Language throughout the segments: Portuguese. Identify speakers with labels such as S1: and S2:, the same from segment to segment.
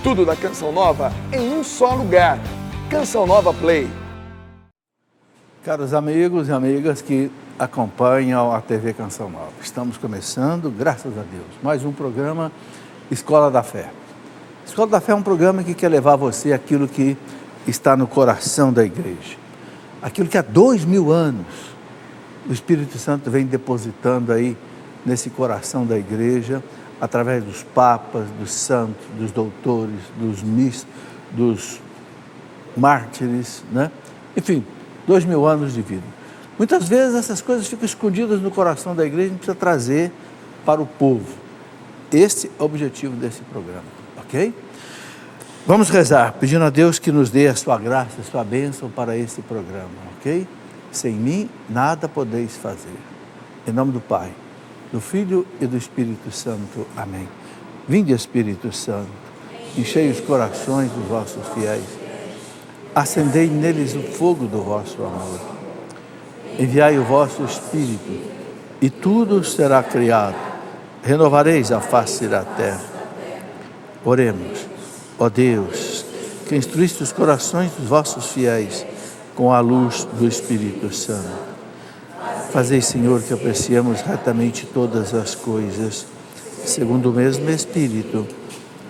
S1: Tudo da Canção Nova em um só lugar. Canção Nova Play.
S2: Caros amigos e amigas que acompanham a TV Canção Nova, estamos começando, graças a Deus, mais um programa Escola da Fé. Escola da Fé é um programa que quer levar você aquilo que está no coração da igreja. Aquilo que há 2000 anos o Espírito Santo vem depositando aí nesse coração da igreja, através dos papas, dos santos, dos doutores, dos mártires, né? Enfim, 2000 anos de vida. Muitas vezes essas coisas ficam escondidas no coração da igreja, a gente precisa trazer para o povo. Esse é o objetivo desse programa, ok? Vamos rezar, pedindo a Deus que nos dê a sua graça, a sua bênção para esse programa, ok? Sem mim, nada podeis fazer. Em nome do Pai, do Filho e do Espírito Santo. Amém. Vinde, Espírito Santo, enchei os corações dos vossos fiéis, acendei neles o fogo do vosso amor. Enviai o vosso Espírito, e tudo será criado. Renovareis a face da terra. Oremos. Ó Deus, que instruíste os corações dos vossos fiéis com a luz do Espírito Santo. Fazei, Senhor, que apreciemos retamente todas as coisas, segundo o mesmo Espírito,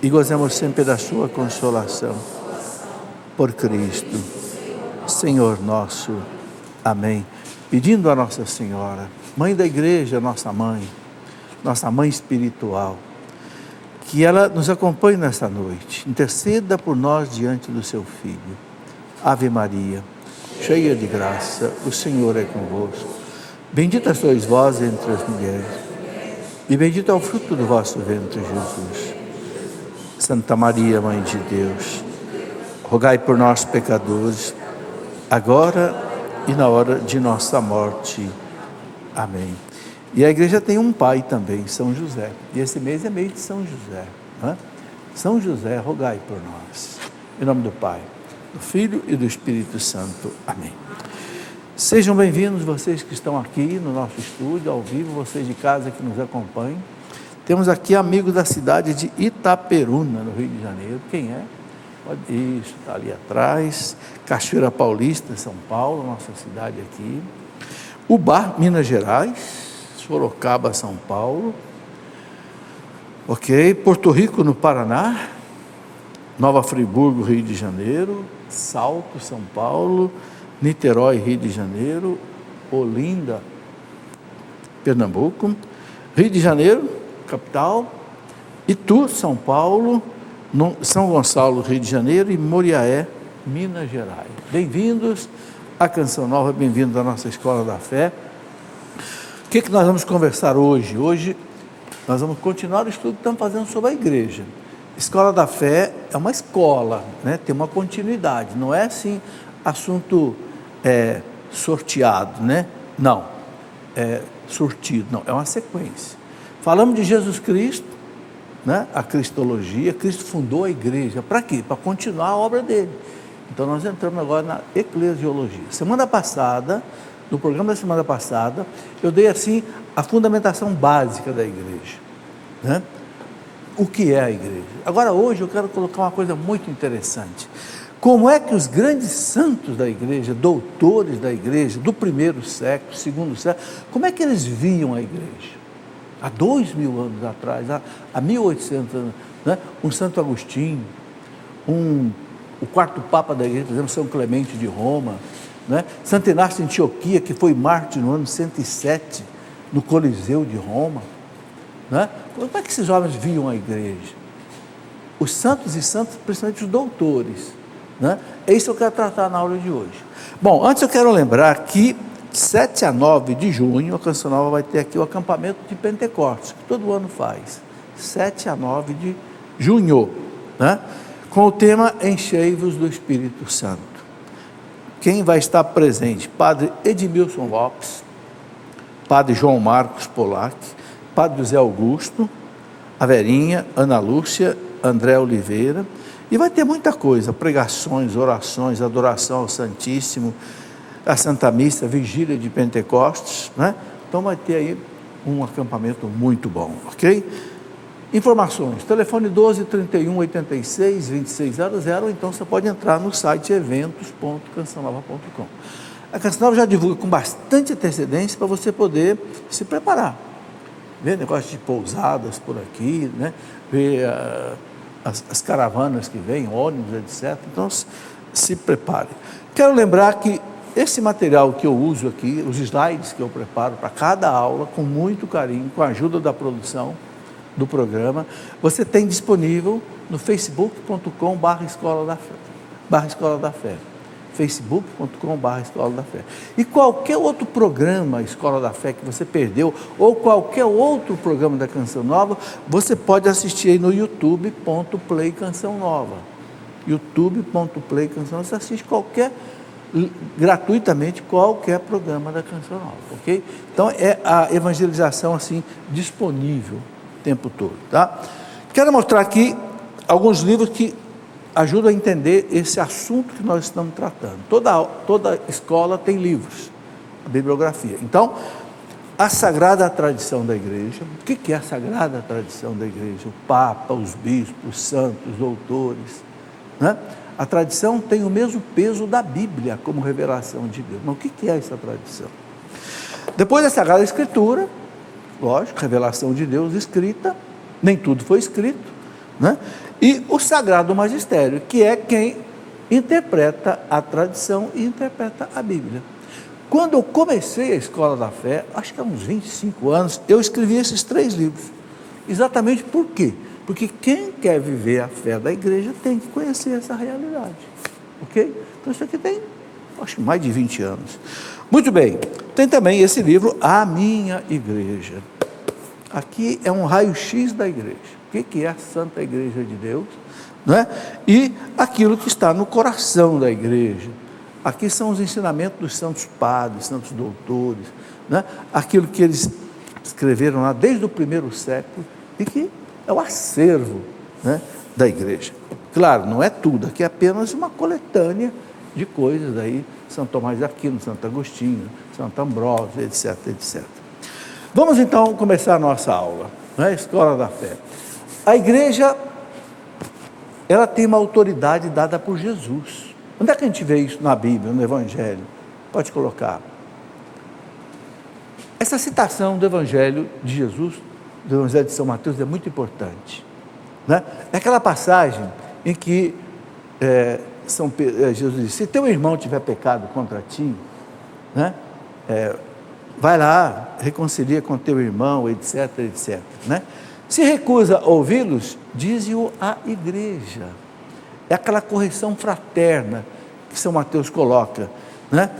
S2: e gozemos sempre da sua consolação. Por Cristo, Senhor nosso. Amém. Pedindo a Nossa Senhora, Mãe da Igreja, nossa mãe espiritual, que ela nos acompanhe nesta noite, interceda por nós diante do seu Filho. Ave Maria, cheia de graça, o Senhor é convosco. Bendita sois vós entre as mulheres, e bendito é o fruto do vosso ventre, Jesus. Santa Maria, Mãe de Deus, rogai por nós, pecadores, agora e na hora de nossa morte. Amém. E a igreja tem um pai também, São José. E esse mês é mês de São José. Né? São José, rogai por nós. Em nome do Pai, do Filho e do Espírito Santo. Amém. Sejam bem-vindos vocês que estão aqui no nosso estúdio, ao vivo, vocês de casa que nos acompanham. Temos aqui amigos da cidade de Itaperuna, no Rio de Janeiro. Quem é? Isso, está ali atrás. Cachoeira Paulista, São Paulo, nossa cidade aqui. Ubá, Minas Gerais. Sorocaba, São Paulo, ok, Porto Rico, no Paraná, Nova Friburgo, Rio de Janeiro, Salto, São Paulo, Niterói, Rio de Janeiro, Olinda, Pernambuco, Rio de Janeiro, capital, Itu, São Paulo, São Gonçalo, Rio de Janeiro e Moriaé, Minas Gerais. Bem-vindos à Canção Nova, bem-vindos à nossa Escola da Fé. O que nós vamos conversar hoje? Hoje nós vamos continuar o estudo que estamos fazendo sobre a igreja. Escola da Fé é uma escola, né? Tem uma continuidade, não é assim assunto sorteado, né? Não, sortido, não, é uma sequência. Falamos de Jesus Cristo, né? A cristologia, Cristo fundou a igreja, para quê? Para continuar a obra dele. Então nós entramos agora na eclesiologia. Semana passada, no programa da semana passada, eu dei assim a fundamentação básica da igreja, né? O que é a igreja? Agora hoje eu quero colocar uma coisa muito interessante. Como é que os grandes santos da igreja, doutores da igreja, do primeiro século, segundo século, como é que eles viam a igreja? Há 2000 anos atrás, há 1800 anos, né? Um Santo Agostinho, o quarto Papa da igreja, por exemplo, São Clemente de Roma, né? Santo Inácio de Antioquia, que foi mártir no ano 107, no Coliseu de Roma, né? Como é que esses homens viam a igreja? Os santos e santas, principalmente os doutores, né? É isso que eu quero tratar na aula de hoje. Bom, antes eu quero lembrar que 7 a 9 de junho, a Canção Nova vai ter aqui o acampamento de Pentecostes, que todo ano faz, 7 a 9 de junho, né? Com o tema Enchei-vos do Espírito Santo. Quem vai estar presente? Padre Edmilson Lopes, Padre João Marcos Polac, Padre José Augusto, a Verinha, Ana Lúcia, André Oliveira, e vai ter muita coisa, pregações, orações, adoração ao Santíssimo, a Santa Missa, Vigília de Pentecostes, né? Então vai ter aí um acampamento muito bom, ok? Informações, telefone 12 31 86 2600, ou então você pode entrar no site eventos.cançãonova.com. A Canção Nova já divulga com bastante antecedência para você poder se preparar. Ver negócio de pousadas por aqui, né? Ver as caravanas que vêm, ônibus, etc. Então, se prepare. Quero lembrar que esse material que eu uso aqui, os slides que eu preparo para cada aula, com muito carinho, com a ajuda da produção do programa, você tem disponível no facebook.com/Escola da Fé. facebook.com/Escola da Fé. E qualquer outro programa Escola da Fé que você perdeu, ou qualquer outro programa da Canção Nova, você pode assistir aí no youtube.play Canção Nova. youtube.play Canção Nova. Você assiste gratuitamente qualquer programa da Canção Nova, ok? Então é a evangelização assim disponível o tempo todo, tá? Quero mostrar aqui alguns livros que ajudam a entender esse assunto que nós estamos tratando. Toda escola tem livros, a bibliografia. Então, a sagrada tradição da igreja. O que é a sagrada tradição da igreja? O Papa, os bispos, os santos, os doutores, né? A tradição tem o mesmo peso da Bíblia como revelação de Deus. Mas o que é essa tradição? Depois da Sagrada Escritura, lógico, revelação de Deus escrita, nem tudo foi escrito, né? E o Sagrado Magistério, que é quem interpreta a tradição e interpreta a Bíblia. Quando eu comecei a Escola da Fé, acho que há uns 25 anos, eu escrevi esses 3 livros. Exatamente por quê? Porque quem quer viver a fé da igreja tem que conhecer essa realidade, ok? Então isso aqui tem, acho que mais de 20 anos. Muito bem, tem também esse livro, A Minha Igreja. Aqui é um raio-x da igreja. O que é a Santa Igreja de Deus, né? E aquilo que está no coração da igreja. Aqui são os ensinamentos dos santos padres, santos doutores, né? Aquilo que eles escreveram lá desde o primeiro século e que é o acervo, né, da igreja. Claro, não é tudo, aqui é apenas uma coletânea de coisas aí, São Tomás de Aquino, Santo Agostinho, Santo Ambrósio, etc, etc. Vamos então começar a nossa aula, né, Escola da Fé. A igreja, ela tem uma autoridade dada por Jesus. Onde é que a gente vê isso na Bíblia, no Evangelho? Pode colocar. Essa citação do Evangelho de Jesus, do Evangelho de São Mateus, é muito importante, né? É aquela passagem em que Jesus diz: se teu irmão tiver pecado contra ti, né, vai lá, reconcilia com teu irmão, etc, etc, né? Se recusa a ouvi-los, dize-o à igreja. É aquela correção fraterna que São Mateus coloca, né?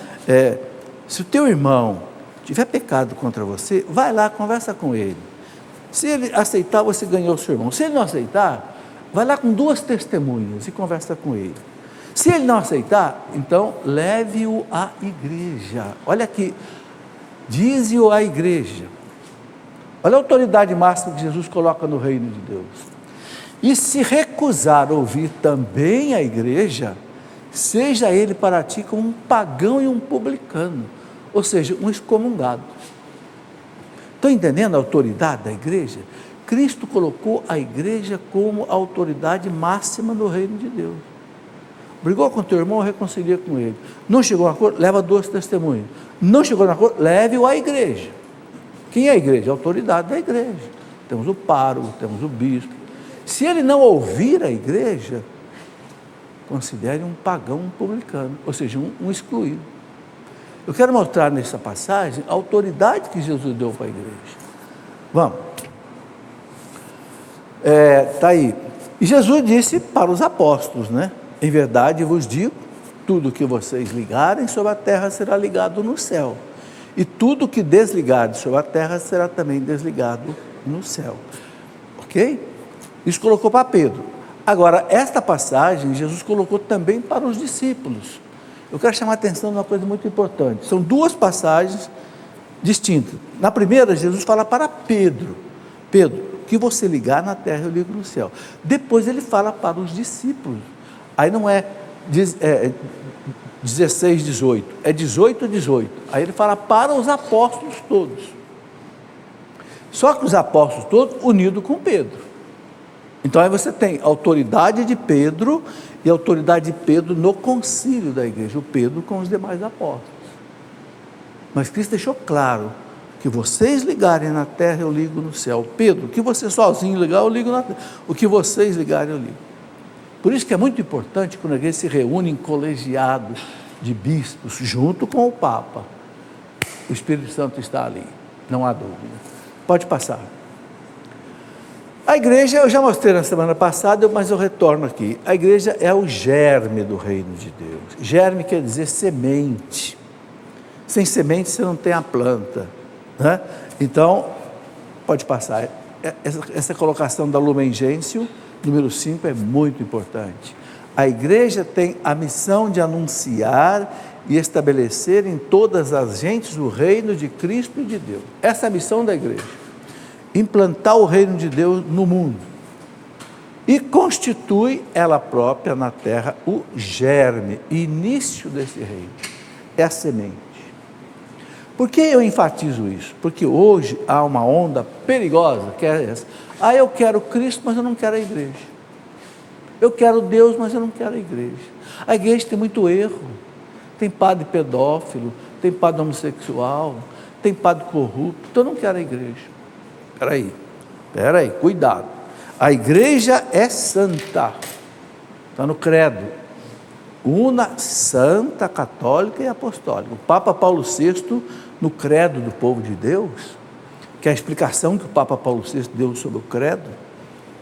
S2: Se o teu irmão tiver pecado contra você, vai lá, conversa com ele. Se ele aceitar, você ganhou o seu irmão. Se ele não aceitar, vai lá com 2 testemunhas e conversa com ele. Se ele não aceitar, então leve-o à igreja. Olha aqui, dize-o à igreja. Olha a autoridade máxima que Jesus coloca no reino de Deus. E se recusar ouvir também a igreja, seja ele para ti como um pagão e um publicano, ou seja, um excomungado. Estão entendendo a autoridade da igreja? Cristo colocou a igreja como a autoridade máxima no reino de Deus. Brigou com teu irmão, reconcilia com ele. Não chegou a acordo, leva 2 testemunhas. Não chegou a acordo, leve-o à igreja. Quem é a igreja? A autoridade da igreja. Temos o pároco, temos o bispo. Se ele não ouvir a igreja, considere um pagão, um publicano, ou seja, um excluído. Eu quero mostrar nessa passagem a autoridade que Jesus deu para a igreja. Vamos. Está aí. E Jesus disse para os apóstolos, né? Em verdade vos digo, tudo que vocês ligarem sobre a terra será ligado no céu. E tudo que desligarem sobre a terra será também desligado no céu. Ok? Isso colocou para Pedro. Agora, esta passagem, Jesus colocou também para os discípulos. Eu quero chamar a atenção de uma coisa muito importante. São 2 passagens distintas. Na primeira, Jesus fala para Pedro: Pedro, o que você ligar na terra, eu ligo no céu. Depois ele fala para os discípulos. Aí não é 16, 18, é 18, 18. Aí ele fala para os apóstolos todos. Só que os apóstolos todos unidos com Pedro. Então aí você tem a autoridade de Pedro e a autoridade de Pedro no concílio da igreja, o Pedro com os demais apóstolos. Mas Cristo deixou claro, que vocês ligarem na terra, eu ligo no céu. Pedro, o que você sozinho ligar, eu ligo na terra. O que vocês ligarem, eu ligo. Por isso que é muito importante quando a igreja se reúne em colegiado de bispos, junto com o Papa. O Espírito Santo está ali, não há dúvida. Pode passar. A igreja, eu já mostrei na semana passada, mas eu retorno aqui. A igreja é o germe do reino de Deus. Germe quer dizer semente. Sem semente você não tem a planta, né? Então, pode passar. Essa colocação da Lumen Gentium, número 5, é muito importante. A igreja tem a missão de anunciar e estabelecer em todas as gentes o reino de Cristo e de Deus. Essa é a missão da igreja. Implantar o reino de Deus no mundo. E constitui ela própria na terra o germe, início desse reino. É a semente. Por que eu enfatizo isso? Porque hoje há uma onda perigosa, que é essa. Eu quero Cristo, mas eu não quero a igreja. Eu quero Deus, mas eu não quero a igreja. A igreja tem muito erro. Tem padre pedófilo, tem padre homossexual, tem padre corrupto. Então eu não quero a igreja. Espera aí, cuidado. A igreja é santa. Está no credo. Una, santa, católica e apostólica. O Papa Paulo VI, no credo do povo de Deus, que é a explicação que o Papa Paulo VI deu sobre o credo,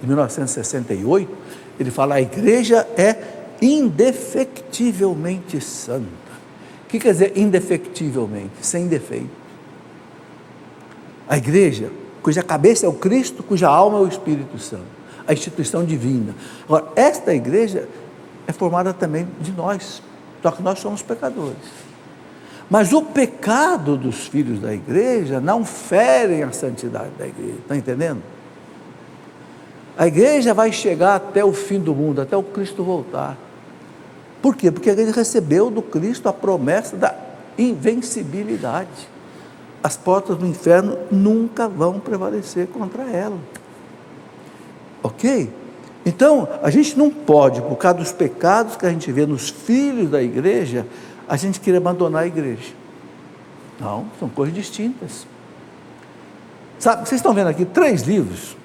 S2: em 1968, ele fala: a igreja é indefectivelmente santa. O que quer dizer indefectivelmente? Sem defeito. A igreja, cuja cabeça é o Cristo, cuja alma é o Espírito Santo, a instituição divina. Agora, esta igreja é formada também de nós, só que nós somos pecadores. Mas o pecado dos filhos da igreja não ferem a santidade da igreja, está entendendo? A igreja vai chegar até o fim do mundo, até o Cristo voltar. Por quê? Porque a igreja recebeu do Cristo a promessa da invencibilidade. As portas do inferno nunca vão prevalecer contra ela. Ok? Então, a gente não pode, por causa dos pecados que a gente vê nos filhos da igreja, a gente querer abandonar a igreja. Não, são coisas distintas. Sabe, vocês estão vendo aqui 3 livros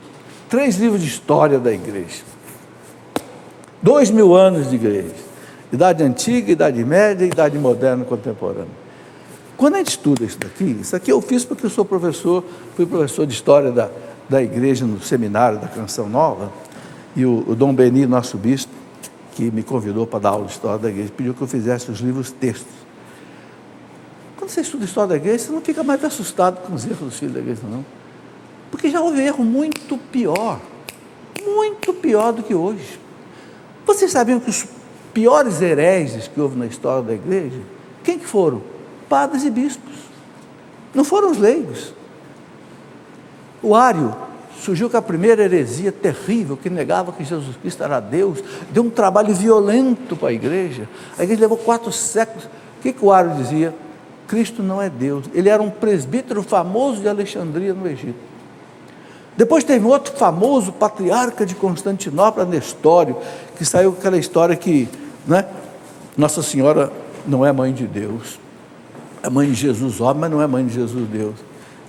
S2: de história da igreja. 2000 anos de igreja. Idade antiga, idade média, idade moderna contemporânea. Quando a gente estuda isso aqui eu fiz porque eu sou professor, fui professor de história da igreja no seminário da Canção Nova, e o Dom Beni, nosso bispo, que me convidou para dar aula de história da igreja, pediu que eu fizesse os livros textos. Quando você estuda história da igreja, você não fica mais assustado com os erros dos filhos da igreja, não. Porque já houve erro muito pior do que hoje. Vocês sabiam que os piores hereges que houve na história da igreja, quem que foram? Padres e bispos. Não foram os leigos. O Ário surgiu com a primeira heresia terrível, que negava que Jesus Cristo era Deus, deu um trabalho violento para a igreja levou 4 séculos. O que o Ário dizia? Cristo não é Deus. Ele era um presbítero famoso de Alexandria, no Egito. Depois teve outro famoso patriarca de Constantinopla, Nestório, que saiu com aquela história que, né, Nossa Senhora não é mãe de Deus, é mãe de Jesus homem, mas não é mãe de Jesus Deus.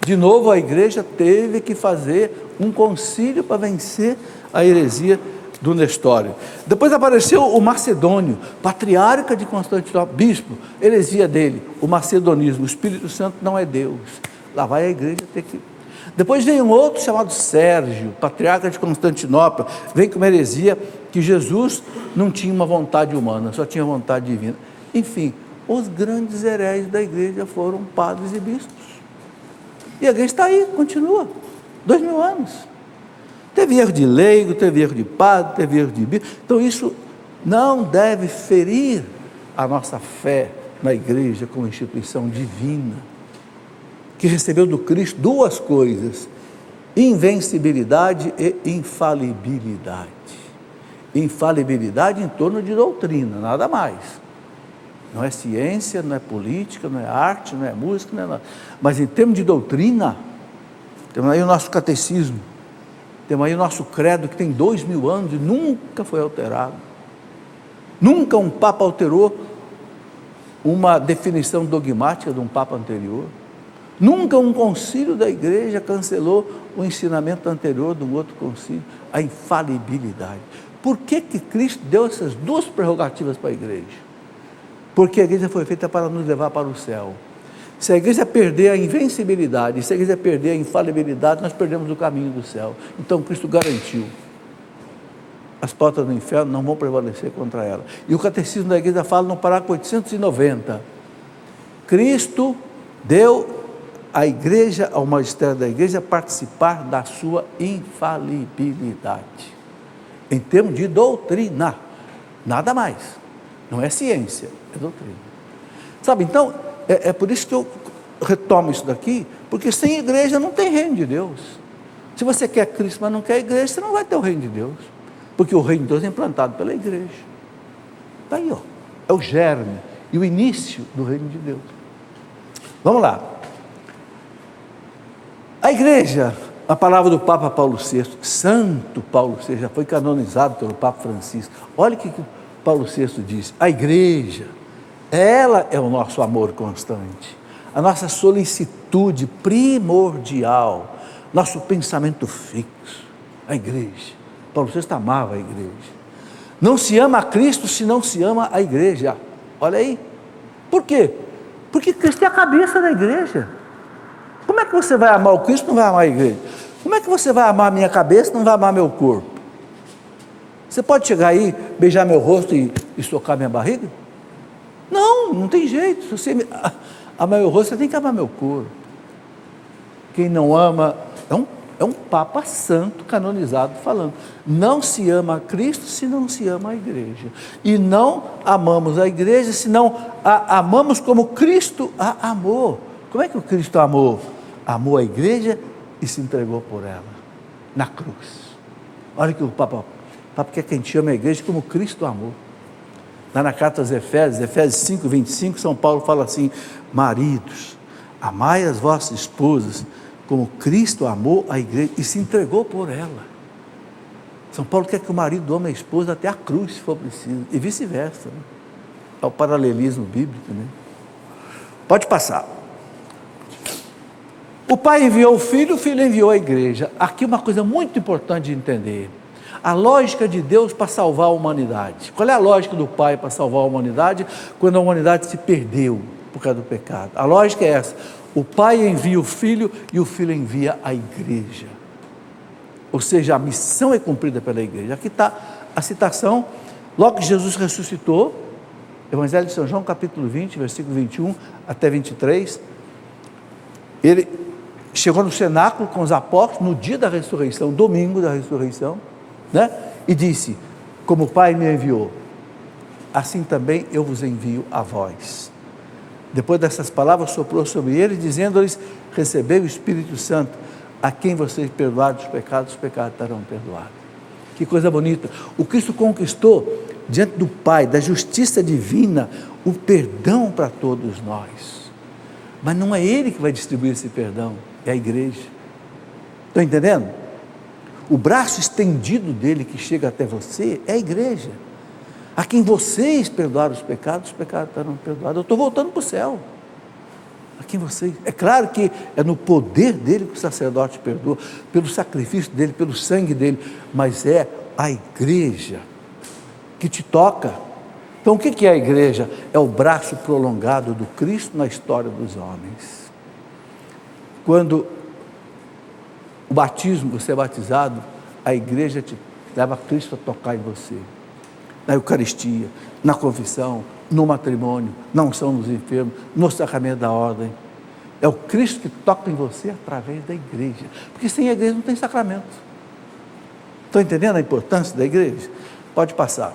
S2: De novo, a igreja teve que fazer um concílio para vencer a heresia do Nestório. Depois apareceu o Macedônio, patriarca de Constantinopla, bispo, heresia dele, o macedonismo, o Espírito Santo não é Deus. Lá vai a igreja ter que... Depois vem um outro chamado Sérgio, patriarca de Constantinopla, vem com uma heresia que Jesus não tinha uma vontade humana, só tinha vontade divina. Enfim, os grandes hereges da igreja foram padres e bispos. E a igreja está aí, continua, 2000 anos. Teve erro de leigo, teve erro de padre, teve erro de bispo. Então isso não deve ferir a nossa fé na igreja como instituição divina, que recebeu do Cristo 2 coisas: invencibilidade e infalibilidade. Infalibilidade em torno de doutrina, nada mais. Não é ciência, não é política, não é arte, não é música, não é nada. Mas em termos de doutrina, temos aí o nosso catecismo, Temos aí o nosso credo que tem 2000 anos e nunca foi alterado. Nunca um Papa alterou uma definição dogmática de um Papa anterior. Nunca um concílio da igreja cancelou o ensinamento anterior de um outro concílio, a infalibilidade. Por que Cristo deu essas duas prerrogativas para a igreja? Porque a igreja foi feita para nos levar para o céu. Se a igreja perder a invencibilidade, se a igreja perder a infalibilidade, nós perdemos o caminho do céu. Então Cristo garantiu. As portas do inferno não vão prevalecer contra ela. E o catecismo da igreja fala no parágrafo 890. Cristo deu à igreja, ao magistério da igreja, participar da sua infalibilidade. Em termos de doutrina. Nada mais. Não é ciência, é doutrina. Sabe, então, é por isso que eu retomo isso daqui, porque sem igreja não tem reino de Deus. Se você quer Cristo, mas não quer igreja, você não vai ter o reino de Deus. Porque o reino de Deus é implantado pela igreja. Está aí, ó. É o germe e o início do reino de Deus. Vamos lá. A igreja, a palavra do Papa Paulo VI, Santo Paulo VI, já foi canonizado pelo Papa Francisco. Olha o que Paulo VI diz. A igreja, ela é o nosso amor constante, a nossa solicitude primordial, nosso pensamento fixo. A igreja. Paulo VI amava a igreja. Não se ama a Cristo se não se ama a igreja. Olha aí. Por quê? Porque Cristo é a cabeça da igreja. Como é que você vai amar o Cristo e não vai amar a igreja? Como é que você vai amar a minha cabeça e não vai amar meu corpo? Você pode chegar aí, beijar meu rosto e socar minha barriga? Não, não tem jeito. Se você amar meu rosto, você tem que amar meu corpo. Quem não ama, é um Papa santo canonizado falando, não se ama a Cristo se não se ama a igreja, e não amamos a igreja se não a amamos como Cristo a amou. Como é que o Cristo amou? Amou a igreja e se entregou por ela, na cruz. Olha que o Papa quer que a gente ame a igreja como Cristo amou. Lá na carta aos Efésios 5, 25, São Paulo fala assim: maridos, amai as vossas esposas como Cristo amou a igreja e se entregou por ela. São Paulo quer que o marido ame a esposa até a cruz, se for preciso, e vice-versa. Né? É o paralelismo bíblico. Né? Pode passar. O Pai enviou o Filho enviou a igreja. Aqui uma coisa muito importante de entender. A lógica de Deus para salvar a humanidade. Qual é a lógica do Pai para salvar a humanidade quando a humanidade se perdeu por causa do pecado? A lógica é essa. O Pai envia o Filho e o Filho envia a igreja. Ou seja, a missão é cumprida pela igreja. Aqui está a citação, logo que Jesus ressuscitou, Evangelho de São João, capítulo 20, versículo 21 até 23, ele chegou no cenáculo com os apóstolos, no dia da ressurreição, domingo da ressurreição, né? E disse, como o Pai me enviou, assim também eu vos envio a vós. Depois dessas palavras, soprou sobre eles, dizendo-lhes, recebei o Espírito Santo, a quem vocês perdoarem os pecados estarão perdoados. Que coisa bonita. O Cristo conquistou, diante do Pai, da justiça divina, o perdão para todos nós. Mas não é Ele que vai distribuir esse perdão, é a igreja. Estão entendendo? O braço estendido dele que chega até você é a igreja. A quem vocês perdoarem os pecados estarão perdoados. Eu estou voltando para o céu. A quem vocês. É claro que é no poder dele que o sacerdote perdoa, pelo sacrifício dele, pelo sangue dele, mas é a igreja que te toca. Então o que é a igreja? É o braço prolongado do Cristo na história dos homens. Quando o batismo, você é batizado, a igreja te leva Cristo a tocar em você. Na Eucaristia, na confissão, no matrimônio, na unção dos enfermos, no sacramento da ordem. É o Cristo que toca em você através da igreja. Porque sem a igreja não tem sacramento. Estão entendendo a importância da igreja? Pode passar.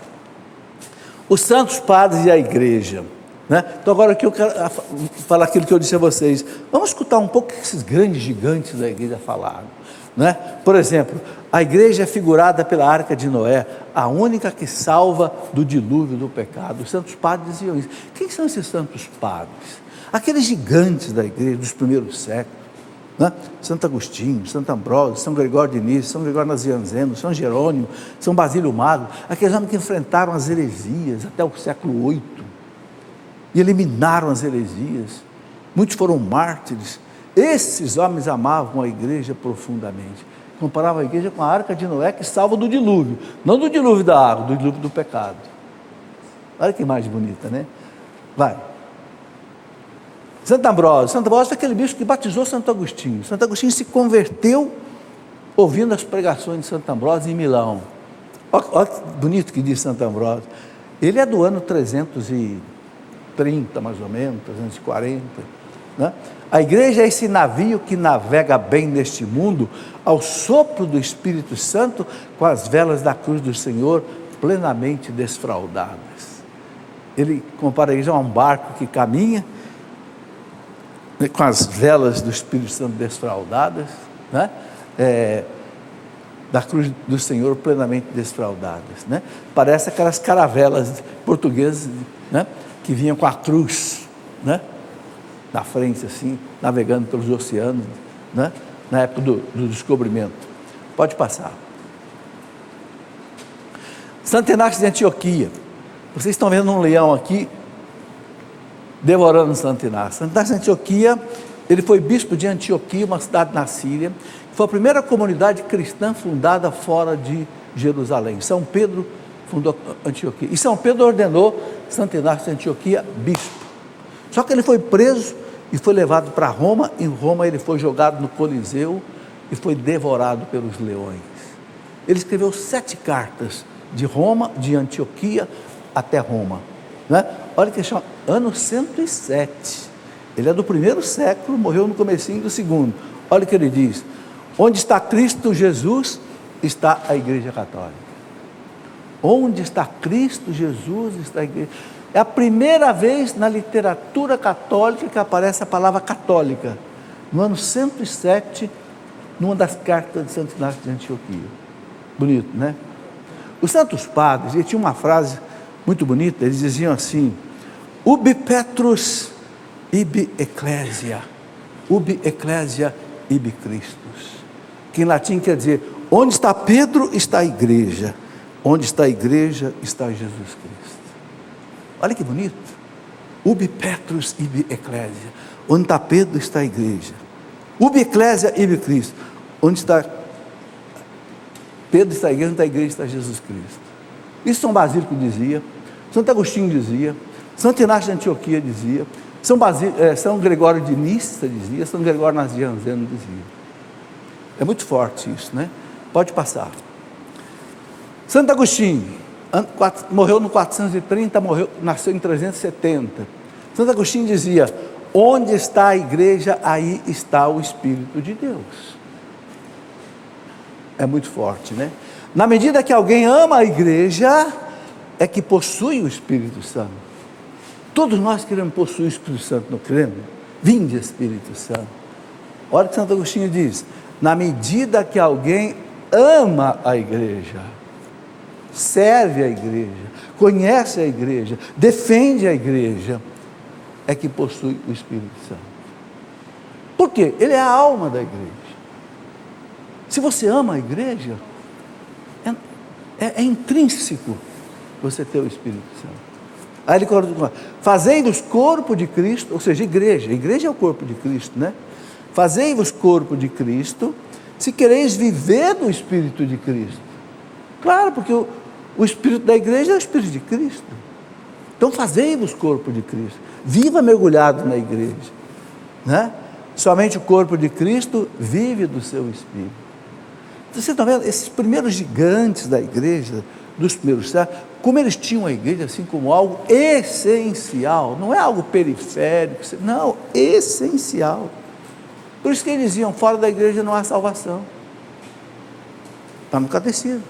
S2: Os santos padres e a igreja. Né? Então agora aqui eu quero falar aquilo que eu disse a vocês. Vamos escutar um pouco o que esses grandes gigantes da igreja falaram. Né? Por exemplo, a igreja é figurada pela arca de Noé, a única que salva do dilúvio do pecado. Os santos padres diziam isso. Quem são esses santos padres? Aqueles gigantes da igreja dos primeiros séculos, né? Santo Agostinho, Santo Ambrósio, São Gregório de Nice, São Gregório Nazianzeno, São Jerônimo, São Basílio Magno, aqueles homens que enfrentaram as heresias até o século VIII e eliminaram as heresias. Muitos foram mártires. Esses homens amavam a igreja profundamente. Comparavam a igreja com a arca de Noé, que salva do dilúvio, não do dilúvio da água, do dilúvio do pecado. Olha que imagem bonita, né? Vai. Santo Ambrósio foi aquele bispo que batizou Santo Agostinho. Santo Agostinho se converteu ouvindo as pregações de Santo Ambrósio em Milão. Olha que bonito que diz Santo Ambrósio. Ele é do ano 330, mais ou menos, 340, né? A igreja é esse navio que navega bem neste mundo, ao sopro do Espírito Santo, com as velas da cruz do Senhor plenamente desfraldadas. Ele compara a igreja a um barco que caminha, com as velas do Espírito Santo desfraldadas, né? Da cruz do Senhor plenamente desfraldadas, né? Parece aquelas caravelas portuguesas, né? Que vinham com a cruz, né? Na frente assim, navegando pelos oceanos, né? Na época do descobrimento. Pode passar. Santo Inácio de Antioquia. Vocês estão vendo um leão aqui devorando Santo Inácio. Santo Inácio de Antioquia, ele foi bispo de Antioquia, uma cidade na Síria. Foi a primeira comunidade cristã fundada fora de Jerusalém. São Pedro fundou Antioquia. E São Pedro ordenou Santo Inácio de Antioquia bispo. Só que ele foi preso e foi levado para Roma. Em Roma ele foi jogado no Coliseu e foi devorado pelos leões. Ele escreveu 7 cartas de Roma, de Antioquia até Roma, né? Olha que chama ano 107. Ele é do 1º século, morreu no comecinho do 2º. Olha o que ele diz: onde está Cristo Jesus, está a Igreja Católica. Onde está Cristo Jesus, está a Igreja. É a primeira vez na literatura católica que aparece a palavra católica, no ano 107, numa das cartas de Santo Inácio de Antioquia. Bonito, né? Os santos padres, eles tinham uma frase muito bonita, eles diziam assim: ubi Petrus ibi ecclesia, ubi ecclesia ibi Christus, que em latim quer dizer, onde está Pedro está a igreja, onde está a igreja está Jesus Cristo. Olha que bonito. Ubi Petrus ibi ecclesia, onde está Pedro está a igreja, ubi ecclesia ibi Cristo, onde está Pedro está a igreja, onde está a igreja está Jesus Cristo. Isso São Basílio dizia, Santo Agostinho dizia, Santo Inácio de Antioquia dizia, São Gregório de Nice dizia, São Gregório Nazianzeno dizia. É muito forte isso, né? Pode passar. Santo Agostinho morreu no 430, nasceu em 370. Santo Agostinho dizia: onde está a igreja, aí está o Espírito de Deus. É muito forte, né? Na medida que alguém ama a igreja, é que possui o Espírito Santo. Todos nós queremos possuir o Espírito Santo, não queremos? Vinde, Espírito Santo. Olha o que Santo Agostinho diz: na medida que alguém ama a igreja, serve a igreja, conhece a igreja, defende a igreja, é que possui o Espírito Santo. Por quê? Ele é a alma da igreja. Se você ama a igreja, é intrínseco você ter o Espírito Santo. Aí ele coloca: fazei-vos corpo de Cristo, ou seja, igreja é o corpo de Cristo, né? Fazei-vos corpo de Cristo, se quereis viver no Espírito de Cristo. Claro, porque o Espírito da igreja é o Espírito de Cristo. Então fazei-vos corpo de Cristo, viva mergulhado na igreja, né? Somente o corpo de Cristo vive do seu Espírito. Vocês estão vendo, esses primeiros gigantes da igreja, dos primeiros séculos, como eles tinham a igreja assim como algo essencial, não é algo periférico, não, essencial. Por isso que eles diziam: fora da igreja não há salvação. Está no catecismo.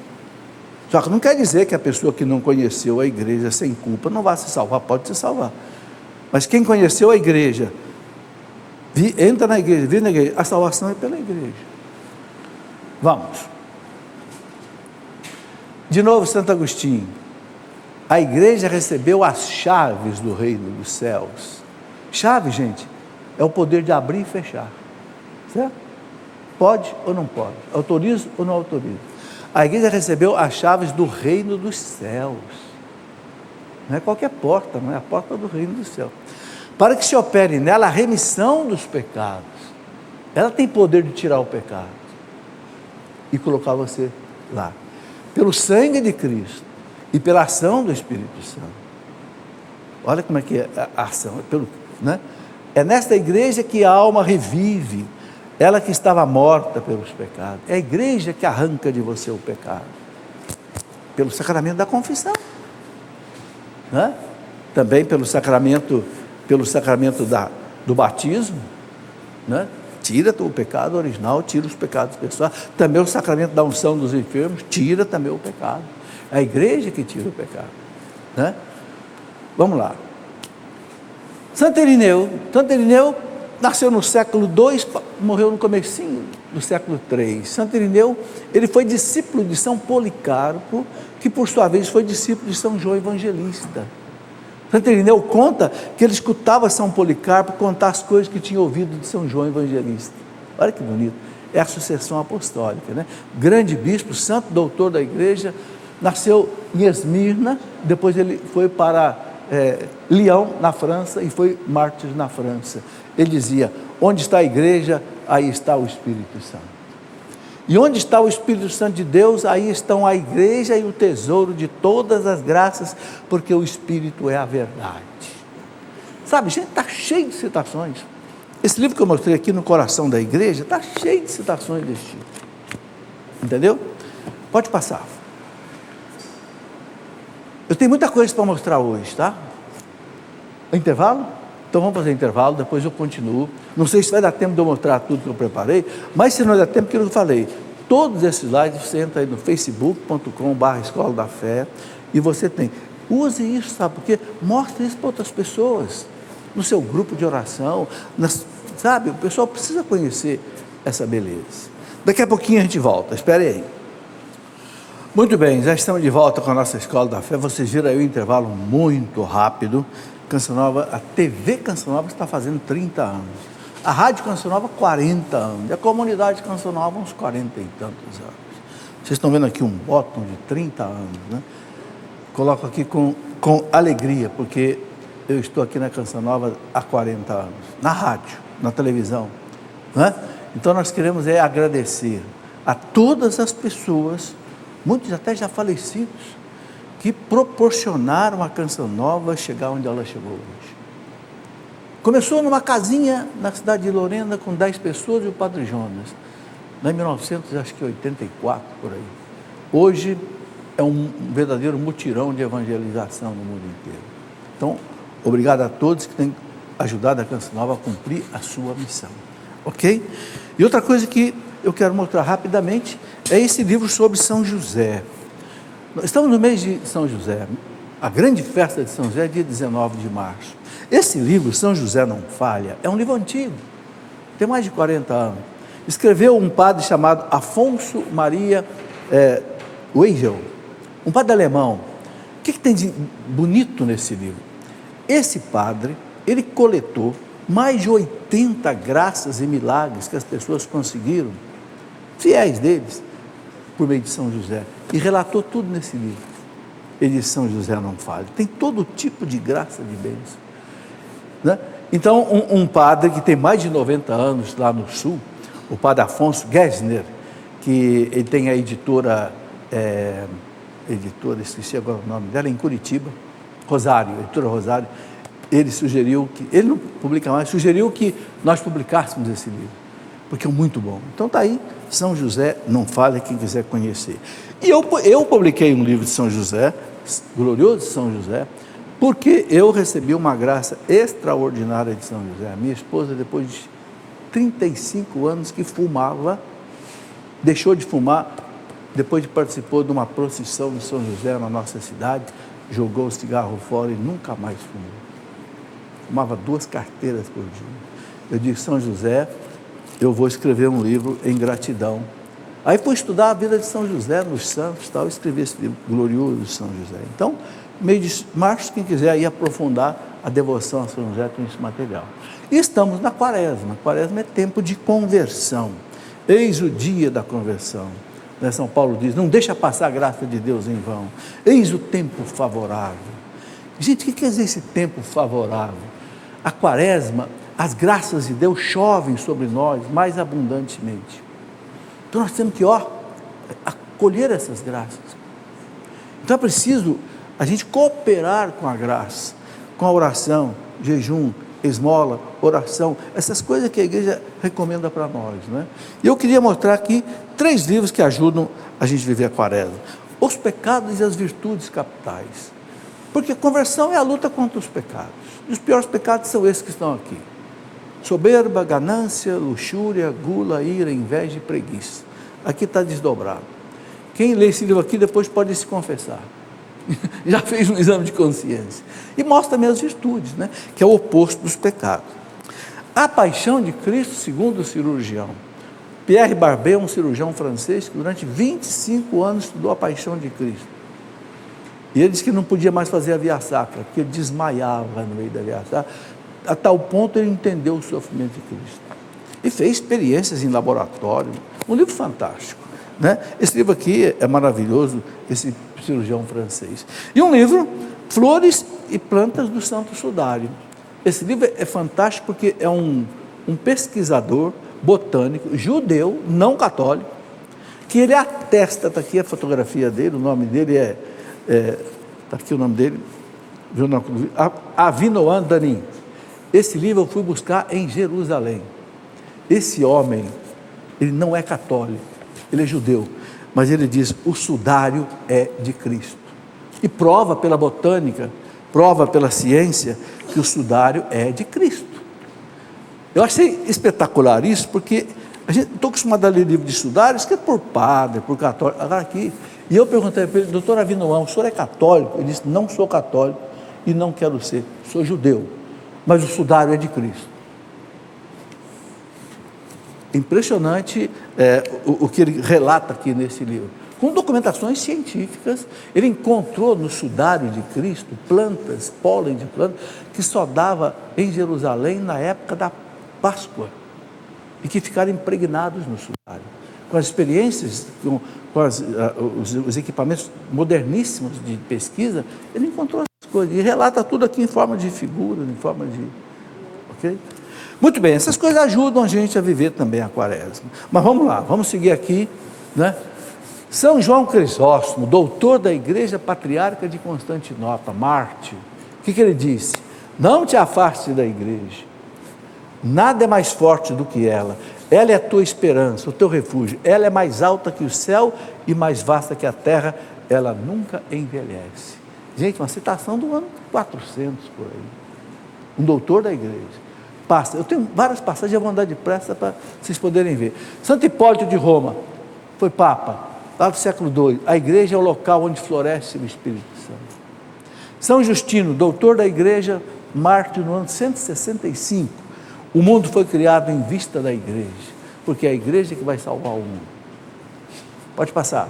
S2: Só que não quer dizer que a pessoa que não conheceu a igreja sem culpa não vai se salvar, pode se salvar. Mas quem conheceu a igreja, entra na igreja, vive na igreja, a salvação é pela igreja. Vamos. De novo, Santo Agostinho: a igreja recebeu as chaves do reino dos céus. Chave, gente, é o poder de abrir e fechar. Certo? Pode ou não pode? Autorizo ou não autorizo? A igreja recebeu as chaves do reino dos céus. Não é qualquer porta, não é a porta do reino dos céus. Para que se opere nela a remissão dos pecados. Ela tem poder de tirar o pecado e colocar você lá. Pelo sangue de Cristo e pela ação do Espírito Santo. Olha como é que é a ação. Né? É nesta igreja que a alma revive. Ela que estava morta pelos pecados. É a igreja que arranca de você o pecado. Pelo sacramento da confissão. Né? Também pelo sacramento do batismo. Né? Tira o pecado original, tira os pecados pessoais. Também o sacramento da unção dos enfermos, tira também o pecado. É a igreja que tira o pecado. Né? Vamos lá. Santo Irineu nasceu no século II, morreu no comecinho do século III. Santo Irineu, ele foi discípulo de São Policarpo, que por sua vez foi discípulo de São João Evangelista. Santo Irineu conta que ele escutava São Policarpo contar as coisas que tinha ouvido de São João Evangelista. Olha que bonito, é a sucessão apostólica, né? Grande bispo, santo doutor da igreja, nasceu em Esmirna, depois ele foi para Lyon, na França, e foi mártir na França. Ele dizia, onde está a igreja, aí está o Espírito Santo. E onde está o Espírito Santo de Deus, aí estão a igreja e o tesouro de todas as graças, porque o Espírito é a verdade. Sabe, gente, está cheio de citações. Esse livro que eu mostrei aqui no coração da igreja, está cheio de citações desse tipo. Entendeu? Pode passar. Eu tenho muita coisa para mostrar hoje, tá? Intervalo? Então vamos fazer intervalo, depois eu continuo. Não sei se vai dar tempo de eu mostrar tudo que eu preparei, mas se não der tempo, aquilo que eu falei, todos esses slides você entra aí no facebook.com/Escola da Fé e você tem. Use isso, sabe? Porque mostre isso para outras pessoas, no seu grupo de oração, sabe? O pessoal precisa conhecer essa beleza. Daqui a pouquinho a gente volta, espere aí. Muito bem, já estamos de volta com a nossa Escola da Fé. Vocês viram aí o intervalo muito rápido. Canção Nova, a TV Canção Nova está fazendo 30 anos. A Rádio Canção Nova, 40 anos. E a comunidade Canção Nova, uns 40 e tantos anos. Vocês estão vendo aqui um botão de 30 anos, né? Coloco aqui com alegria, porque eu estou aqui na Canção Nova há 40 anos. Na rádio, na televisão, né? Então nós queremos agradecer a todas as pessoas, muitos até já falecidos, que proporcionaram a Canção Nova chegar onde ela chegou hoje. Começou numa casinha na cidade de Lorena com 10 pessoas e o Padre Jonas, lá em 1984, por aí. Hoje é um verdadeiro mutirão de evangelização no mundo inteiro. Então, obrigado a todos que têm ajudado a Canção Nova a cumprir a sua missão. Ok? E outra coisa que eu quero mostrar rapidamente é esse livro sobre São José. Estamos no mês de São José, a grande festa de São José é dia 19 de março. Esse livro, São José Não Falha, é um livro antigo, tem mais de 40 anos. Escreveu um padre chamado Afonso Maria Weigel, um padre alemão. O que tem de bonito nesse livro? Esse padre, ele coletou mais de 80 graças e milagres que as pessoas conseguiram, fiéis deles, por meio de São José, e relatou tudo nesse livro. Ele disse, São José não falha. Tem todo tipo de graça, de bênção, né? Então, um padre que tem mais de 90 anos lá no sul, o padre Afonso Gessner, que ele tem a editora, esqueci agora o nome dela, em Curitiba, editora Rosário, ele sugeriu que, ele não publica mais, sugeriu que nós publicássemos esse livro, porque é muito bom. Então está aí, São José Não Falha, quem quiser conhecer. E eu publiquei um livro de São José, glorioso São José, porque eu recebi uma graça extraordinária de São José. A minha esposa, depois de 35 anos que fumava, deixou de fumar, depois de participou de uma procissão de São José na nossa cidade, jogou o cigarro fora e nunca mais fumou. Fumava 2 carteiras por dia. Eu disse, São José, eu vou escrever um livro em gratidão. Aí fui estudar a vida de São José, nos santos e tal, escrevi esse livro glorioso de São José. Então, mês de março, quem quiser aí aprofundar a devoção a São José tem esse material. E estamos na quaresma. A quaresma é tempo de conversão. Eis o dia da conversão. São Paulo diz, não deixa passar a graça de Deus em vão. Eis o tempo favorável. Gente, o que quer dizer esse tempo favorável? A quaresma, as graças de Deus chovem sobre nós mais abundantemente. Então nós temos que, acolher essas graças. Então é preciso a gente cooperar com a graça, com a oração, jejum, esmola, oração, essas coisas que a igreja recomenda para nós, né? E eu queria mostrar aqui 3 livros que ajudam a gente a viver a quaresma. Os pecados e as virtudes capitais. Porque a conversão é a luta contra os pecados. E os piores pecados são esses que estão aqui. Soberba, ganância, luxúria, gula, ira, inveja e preguiça. Aqui está desdobrado. Quem lê esse livro aqui depois pode se confessar. Já fez um exame de consciência. E mostra também as virtudes, né? Que é o oposto dos pecados. A paixão de Cristo, segundo o cirurgião. Pierre Barbet, um cirurgião francês, que durante 25 anos estudou a paixão de Cristo. E ele disse que não podia mais fazer a via sacra, porque ele desmaiava no meio da via sacra. A tal ponto ele entendeu o sofrimento de Cristo. E fez experiências em laboratório. Um livro fantástico, né? Esse livro aqui é maravilhoso, esse cirurgião francês. E um livro, Flores e Plantas do Santo Sudário. Esse livro é fantástico porque é um pesquisador botânico, judeu, não católico, que ele atesta, está aqui a fotografia dele, o nome dele está aqui o nome dele, Avinoam Danin. Esse livro eu fui buscar em Jerusalém. Esse homem, ele não é católico, ele é judeu, mas ele diz, o sudário é de Cristo. E prova pela botânica, prova pela ciência, que o sudário é de Cristo. Eu achei espetacular isso, porque a gente estou acostumado a ler livro de sudários, que é por padre, por católico, agora aqui. E eu perguntei para ele, doutor Avinoam, o senhor é católico? Ele disse, não sou católico e não quero ser, sou judeu, mas o sudário é de Cristo. Impressionante o que ele relata aqui nesse livro. Com documentações científicas, ele encontrou no sudário de Cristo plantas, pólen de plantas, que só dava em Jerusalém na época da Páscoa, e que ficaram impregnados no sudário. Com as experiências, com os equipamentos moderníssimos de pesquisa, ele encontrou essas coisas, e relata tudo aqui em forma de figura, em forma de... Ok? Muito bem, essas coisas ajudam a gente a viver também a quaresma. Mas vamos lá, vamos seguir aqui, né? São João Crisóstomo, doutor da Igreja Patriarca de Constantinopla, mártir, o que ele disse? Não te afaste da igreja, nada é mais forte do que ela é a tua esperança, o teu refúgio, ela é mais alta que o céu e mais vasta que a terra, ela nunca envelhece. Gente, uma citação do ano 400 por aí, um doutor da igreja. Eu tenho várias passagens, eu vou andar depressa para vocês poderem ver. Santo Hipólito de Roma, foi Papa, lá do século II, a igreja é o local onde floresce o Espírito Santo. São Justino, doutor da igreja, mártir no ano 165, o mundo foi criado em vista da igreja, porque é a igreja que vai salvar o mundo. Pode passar.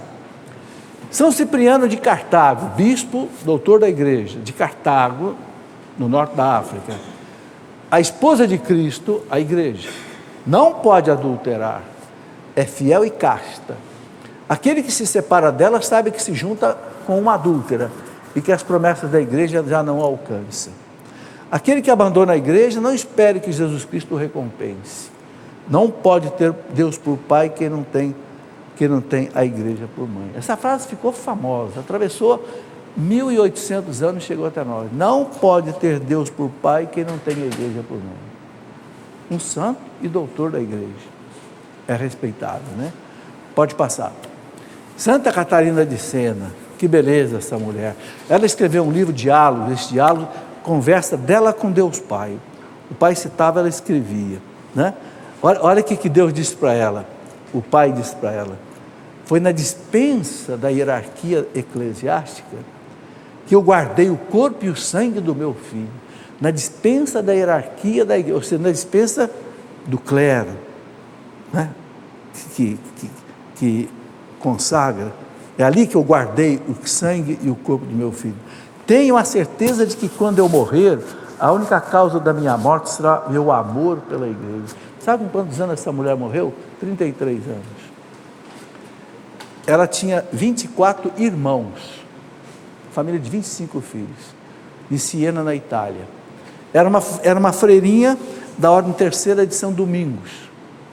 S2: São Cipriano de Cartago, bispo, doutor da igreja, de Cartago, no norte da África. A esposa de Cristo, a igreja, não pode adulterar, é fiel e casta. Aquele que se separa dela sabe que se junta com uma adúltera e que as promessas da igreja já não alcançam. Aquele que abandona a igreja, não espere que Jesus Cristo o recompense. Não pode ter Deus por pai quem não tem a igreja por mãe. Essa frase ficou famosa, atravessou 1800 anos e chegou até nós. Não pode ter Deus por pai quem não tem a igreja por mãe. Um santo e doutor da igreja. É respeitado, né? Pode passar. Santa Catarina de Sena, que beleza essa mulher. Ela escreveu um livro, Diálogos, esse diálogo, conversa dela com Deus Pai. O Pai citava, ela escrevia, né? Olha o que Deus disse para ela, o Pai disse para ela. Foi na dispensa da hierarquia eclesiástica que eu guardei o corpo e o sangue do meu filho. Na dispensa da hierarquia da igreja, ou seja, na dispensa do clero, né? que consagra. É ali que eu guardei o sangue e o corpo do meu filho. Tenho a certeza de que quando eu morrer, a única causa da minha morte será meu amor pela igreja. Sabe com quantos anos essa mulher morreu? 33 anos. Ela tinha 24 irmãos, família de 25 filhos, em Siena, na Itália. Era uma freirinha da Ordem Terceira de São Domingos,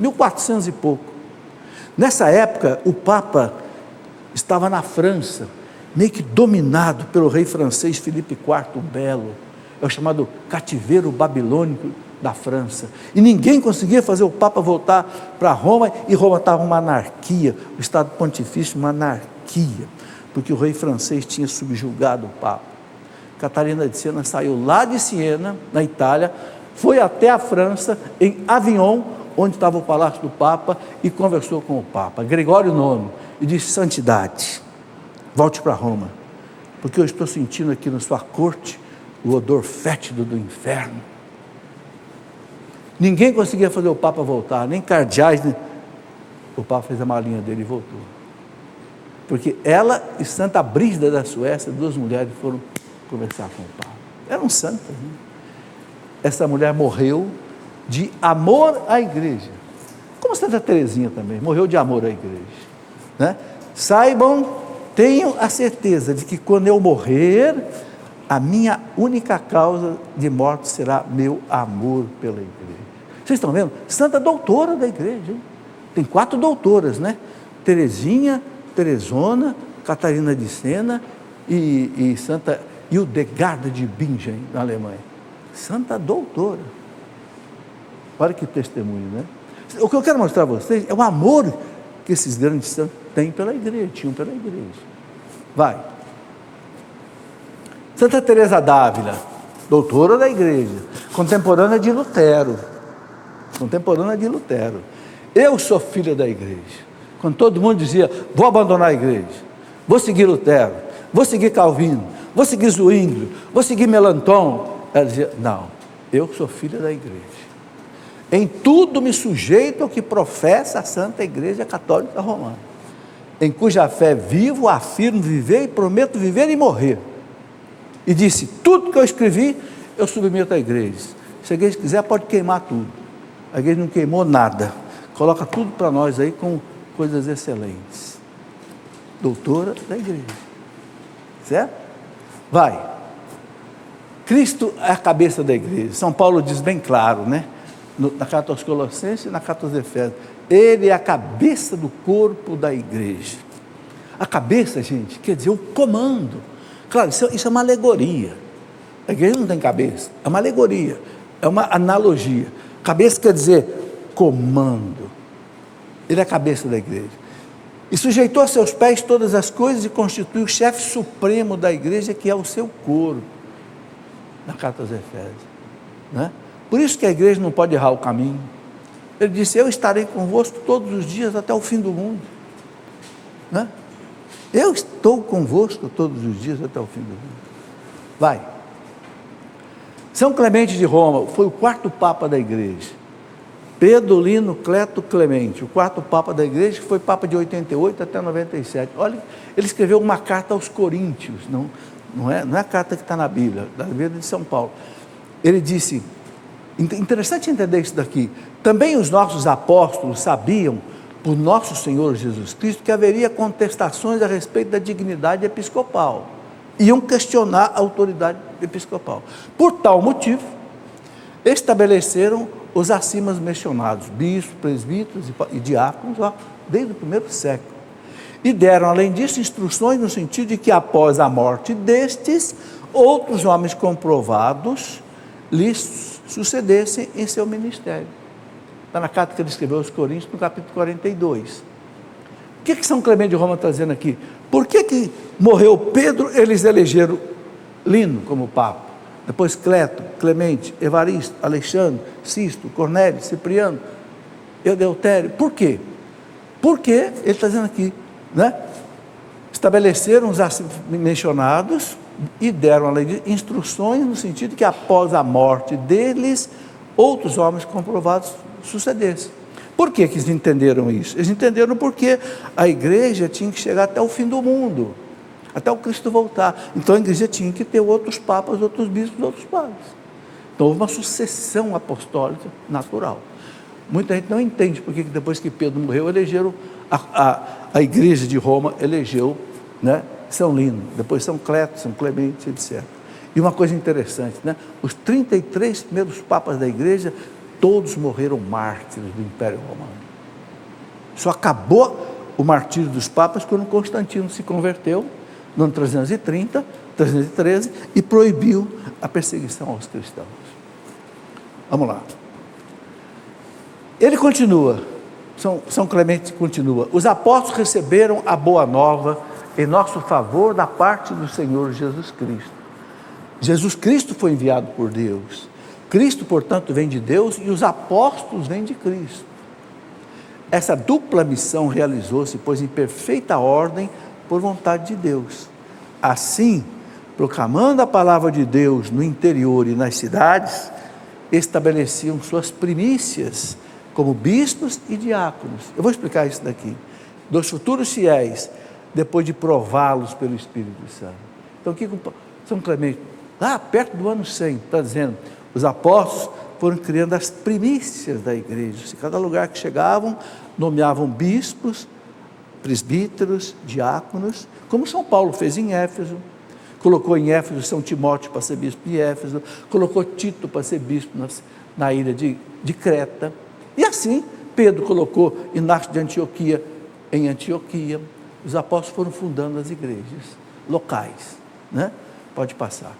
S2: 1400 e pouco. Nessa época, o Papa estava na França, meio que dominado pelo rei francês Filipe IV o Belo, é o chamado cativeiro babilônico da França, e ninguém conseguia fazer o Papa voltar para Roma, e Roma estava uma anarquia, o Estado Pontifício uma anarquia, porque o rei francês tinha subjugado o Papa. Catarina de Siena saiu lá de Siena, na Itália, foi até a França, em Avignon, onde estava o palácio do Papa, e conversou com o Papa, Gregório IX, e disse: santidade, volte para Roma, porque eu estou sentindo aqui na sua corte o odor fétido do inferno. Ninguém conseguia fazer o Papa voltar, nem cardeais, nem... O Papa fez a malinha dele e voltou, porque ela e Santa Brígida da Suécia, duas mulheres, foram conversar com o Papa. Eram santas, né? Essa mulher morreu de amor à igreja, como Santa Teresinha também, morreu de amor à igreja, né? Saibam, tenham a certeza de que quando eu morrer, a minha única causa de morte será meu amor pela igreja. Vocês estão vendo? Santa doutora da igreja, hein? Tem 4 doutoras, né? Teresinha, Teresona, Catarina de Siena e Santa Hildegarda de Bingen, na Alemanha. Santa doutora. Olha que testemunho, né? O que eu quero mostrar a vocês é o amor que esses grandes santos têm pela igreja, tinham pela igreja. Vai. Santa Teresa d'Ávila, doutora da igreja, contemporânea de Lutero. Eu sou filha da igreja. Quando todo mundo dizia: vou abandonar a igreja, vou seguir Lutero, vou seguir Calvino, vou seguir Zwinglio, vou seguir Melanchthon, ela dizia: não, eu sou filha da igreja. Em tudo me sujeito ao que professa a Santa Igreja Católica Romana, em cuja fé vivo, afirmo viver e prometo viver e morrer. E disse: tudo que eu escrevi, eu submeto à igreja. Se a igreja quiser, pode queimar tudo. A igreja não queimou nada. Coloca tudo para nós aí com coisas excelentes. Doutora da igreja. Certo? Vai. Cristo é a cabeça da igreja. São Paulo diz bem claro, né? Na carta aos Colossenses e na carta aos Efésios. Ele é a cabeça do corpo da igreja. A cabeça, gente, quer dizer o comando. Claro, isso é uma alegoria. A igreja não tem cabeça, é uma alegoria, é uma analogia. Cabeça quer dizer comando. Ele é a cabeça da igreja. E sujeitou a seus pés todas as coisas e constitui o chefe supremo da igreja, que é o seu corpo. Na carta aos Efésios, né? Por isso que a igreja não pode errar o caminho. Ele disse: eu estarei convosco todos os dias até o fim do mundo, né? Eu estou convosco todos os dias até o fim do mundo. Vai. São Clemente de Roma foi o 4º Papa da igreja. Pedolino Cleto Clemente, o 4º Papa da igreja, que foi Papa de 88 até 97. Olha, ele escreveu uma carta aos Coríntios, não é a carta que está na Bíblia, da Bíblia de São Paulo. Ele disse, interessante entender isso daqui, também os nossos apóstolos sabiam, por nosso Senhor Jesus Cristo, que haveria contestações a respeito da dignidade episcopal. Iam questionar a autoridade episcopal. Por tal motivo, estabeleceram os acima mencionados, bispos, presbíteros e diáconos, desde o primeiro século. E deram, além disso, instruções no sentido de que, após a morte destes, outros homens comprovados lhes sucedessem em seu ministério. Está na carta que ele escreveu aos Coríntios, no capítulo 42. O que São Clemente de Roma está dizendo aqui? Por que morreu Pedro, eles elegeram Lino como Papa? Depois Cleto, Clemente, Evaristo, Alexandre, Sisto, Cornélio, Cipriano, Eleutério. Por quê? Porque, ele está dizendo aqui, né? Estabeleceram os assim mencionados e deram, além disso, instruções no sentido de que, após a morte deles, outros homens comprovados sucedessem. Por que eles entenderam isso? Eles entenderam porque a igreja tinha que chegar até o fim do mundo, até o Cristo voltar. Então a igreja tinha que ter outros papas, outros bispos, outros padres. Então houve uma sucessão apostólica natural. Muita gente não entende porque depois que Pedro morreu, elegeram a igreja de Roma, elegeu, né, São Lino, depois São Cleto, São Clemente, etc. E uma coisa interessante, né, os 33 primeiros papas da igreja, todos morreram mártires do Império Romano. Só acabou o martírio dos papas quando Constantino se converteu, no ano 330, 313, e proibiu a perseguição aos cristãos. Vamos lá. Ele continua, São Clemente continua: os apóstolos receberam a boa nova em nosso favor da parte do Senhor Jesus Cristo. Jesus Cristo foi enviado por Deus. Cristo, portanto, vem de Deus e os apóstolos vêm de Cristo. Essa dupla missão realizou-se, pois, em perfeita ordem, por vontade de Deus. Assim, proclamando a palavra de Deus no interior e nas cidades, estabeleciam suas primícias como bispos e diáconos. Eu vou explicar isso daqui. Dos futuros fiéis, depois de prová-los pelo Espírito Santo. Então, o que São Clemente, lá perto do ano 100, está dizendo, os apóstolos foram criando as primícias da igreja. Se cada lugar que chegavam, nomeavam bispos, presbíteros, diáconos, como São Paulo fez em Éfeso. Colocou em Éfeso São Timóteo para ser bispo de Éfeso, colocou Tito para ser bispo na ilha de Creta. E assim, Pedro colocou Inácio de Antioquia em Antioquia. Os apóstolos foram fundando as igrejas locais, né? Pode passar.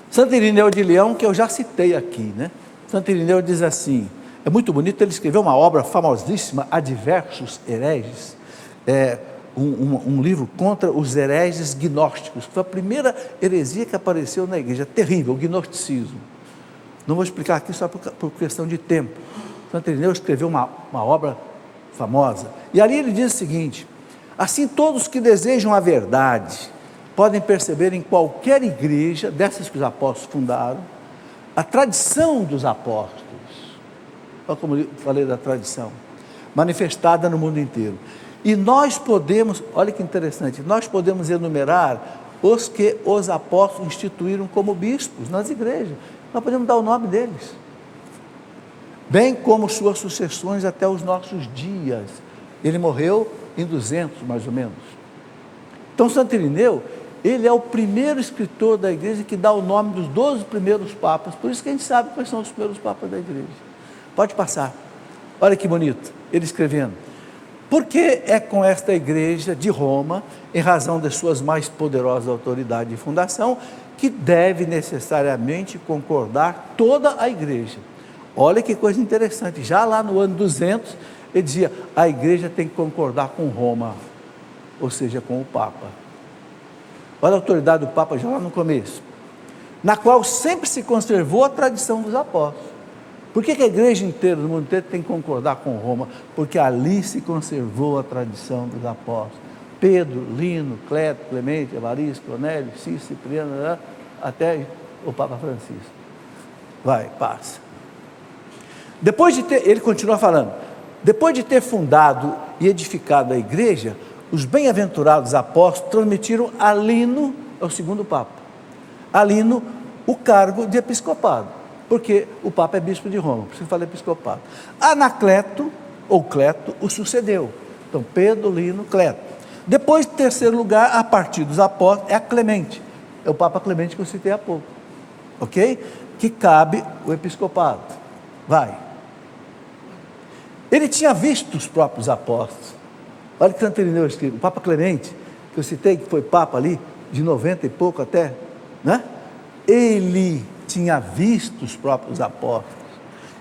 S2: Santo Irineu de Leão, que eu já citei aqui, né? Santo Irineu diz assim, é muito bonito, ele escreveu uma obra famosíssima, Adversus Hereges, um livro contra os hereges gnósticos, foi a primeira heresia que apareceu na igreja, terrível, o gnosticismo. Não vou explicar aqui só por questão de tempo. Santo Irineu escreveu uma obra famosa, e ali ele diz o seguinte: assim todos que desejam a verdade podem perceber em qualquer igreja, dessas que os apóstolos fundaram, a tradição dos apóstolos. Olha como eu falei da tradição, manifestada no mundo inteiro. E nós podemos, olha que interessante, nós podemos enumerar os que os apóstolos instituíram como bispos nas igrejas. Nós podemos dar o nome deles, bem como suas sucessões até os nossos dias. Ele morreu em 200, mais ou menos. Então, Santo Irineu, ele é o primeiro escritor da igreja que dá o nome dos 12 primeiros papas, por isso que a gente sabe quais são os primeiros papas da igreja. Pode passar. Olha que bonito, ele escrevendo: porque é com esta igreja de Roma, em razão das suas mais poderosas autoridades de fundação, que deve necessariamente concordar toda a igreja. Olha que coisa interessante, já lá no ano 200, ele dizia, a igreja tem que concordar com Roma, ou seja, com o Papa. Olha a autoridade do Papa já lá no começo, na qual sempre se conservou a tradição dos apóstolos. Por que a igreja inteira, no mundo inteiro, tem que concordar com Roma? Porque ali se conservou a tradição dos apóstolos. Pedro, Lino, Cleto, Clemente, Evaristo, Cornélio, Cícero, Cipriano, até o Papa Francisco. Vai, passa. Depois de ter, ele continua falando, depois de ter fundado e edificado a igreja, os bem-aventurados apóstolos transmitiram a Lino, é o segundo Papa, a Lino o cargo de episcopado, porque o Papa é bispo de Roma, por isso que fala episcopado. Anacleto, ou Cleto, o sucedeu. Então, Pedro, Lino, Cleto. Depois, em terceiro lugar, a partir dos apóstolos, é a Clemente, é o Papa Clemente que eu citei há pouco, ok? Que cabe o episcopado. Vai. Ele tinha visto os próprios apóstolos. Olha que Santo Irineu escreve, o Papa Clemente, que eu citei, que foi Papa ali, de 90 e pouco até, né? Ele tinha visto os próprios apóstolos,